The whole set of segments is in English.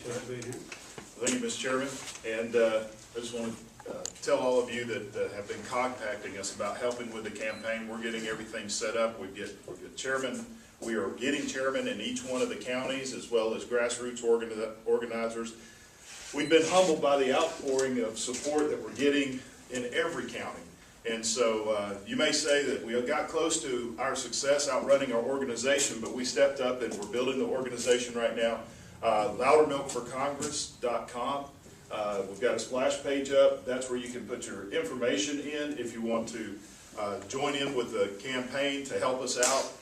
Thank you, Mr. Chairman. And I just want to tell all of you that have been contacting us about helping with the campaign. We're getting everything set up. We get chairman. We are getting chairman in each one of the counties, as well as grassroots organizers. We've been humbled by the outpouring of support that we're getting in every county. And so you may say that we got close to our success out running our organization, but we stepped up and we're building the organization right now. Loudermilkforcongress.com. We've got a splash page up. That's where you can put your information in if you want to join in with the campaign to help us out.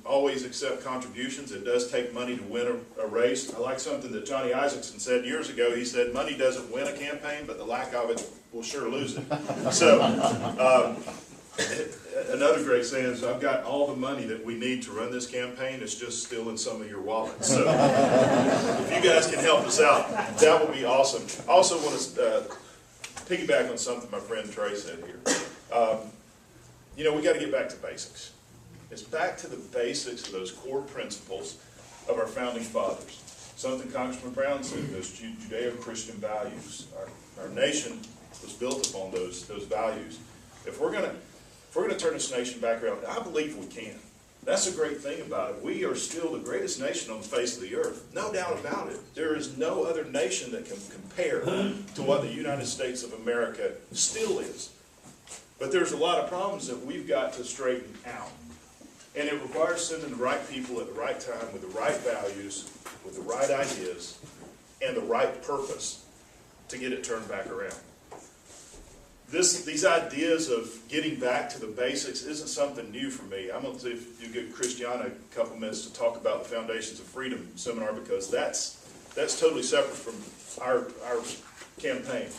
Always accept contributions. It does take money to win a race. I like something that Johnny Isaacson said years ago. He said, money doesn't win a campaign, but the lack of it will sure lose it. So, another great saying is, I've got all the money that we need to run this campaign. It's just still in some of your wallets. So, if you guys can help us out, that would be awesome. I also want to piggyback on something my friend Trey said here. We got to get back to basics. It's back to the basics of those core principles of our founding fathers. Something Congressman Brown said, those Judeo-Christian values. Our nation was built upon those values. If we're going to turn this nation back around, I believe we can. That's the great thing about it. We are still the greatest nation on the face of the earth. No doubt about it. There is no other nation that can compare to what the United States of America still is. But there's a lot of problems that we've got to straighten out. And it requires sending the right people at the right time with the right values, with the right ideas, and the right purpose to get it turned back around. These ideas of getting back to the basics isn't something new for me. I'm going to see if you give Christiana a couple minutes to talk about the Foundations of Freedom seminar, because that's totally separate from our campaign.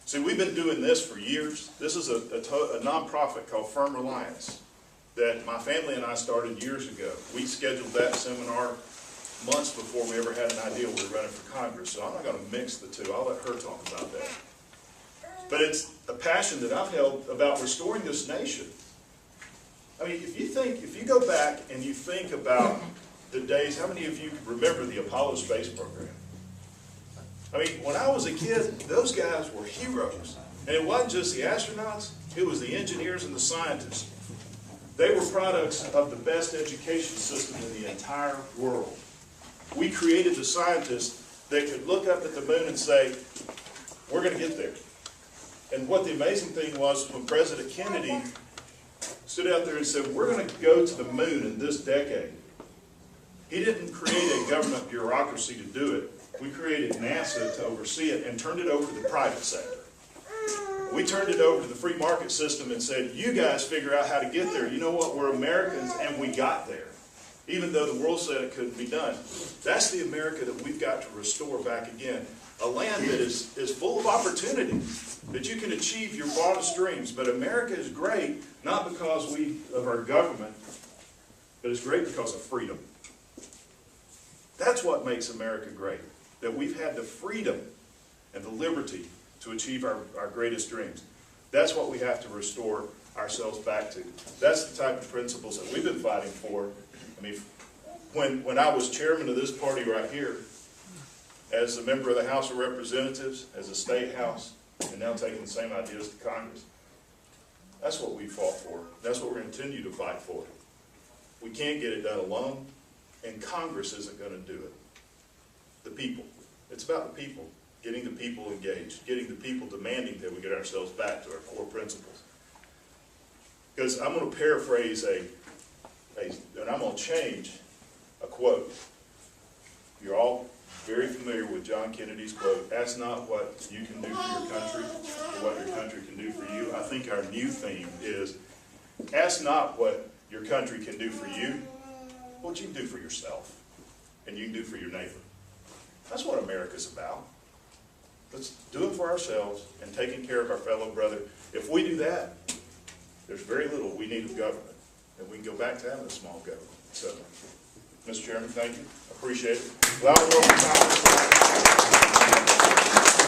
See, we've been doing this for years. This is a nonprofit called Firm Reliance that my family and I started years ago. We scheduled that seminar months before we ever had an idea we were running for Congress, so I'm not going to mix the two. I'll let her talk about that. But it's a passion that I've held about restoring this nation. I mean, if you go back and you think about the days, how many of you remember the Apollo space program? I mean, when I was a kid, those guys were heroes. And it wasn't just the astronauts, it was the engineers and the scientists. They were products of the best education system in the entire world. We created the scientists that could look up at the moon and say, we're going to get there. And what the amazing thing was, when President Kennedy stood out there and said, we're going to go to the moon in this decade, he didn't create a government bureaucracy to do it. We created NASA to oversee it and turned it over to the private sector. We turned it over to the free market system and said, you guys figure out how to get there. You know what? We're Americans, and we got there, even though the world said it couldn't be done. That's the America that we've got to restore back again. A land that is full of opportunity, that you can achieve your wildest dreams. But America is great, not because of our government, but it's great because of freedom. That's what makes America great, that we've had the freedom and the liberty to achieve our greatest dreams. That's what we have to restore ourselves back to. That's the type of principles that we've been fighting for. I mean, when I was chairman of this party right here, as a member of the House of Representatives, as a state house, and now taking the same ideas to Congress, that's what we fought for. That's what we're going to continue to fight for. We can't get it done alone, and Congress isn't going to do it. The people. It's about the people. Getting the people engaged, getting the people demanding that we get ourselves back to our core principles. Because I'm going to paraphrase and I'm going to change a quote. You're all very familiar with John Kennedy's quote, ask not what you can do for your country, or what your country can do for you. I think our new theme is, ask not what your country can do for you, what you can do for yourself, and you can do for your neighbor. That's what America's about. Let's do it for ourselves and taking care of our fellow brother. If we do that, there's very little we need of government, and we can go back to having a small government. So, Mr. Chairman, thank you. I appreciate it. Loudermilk.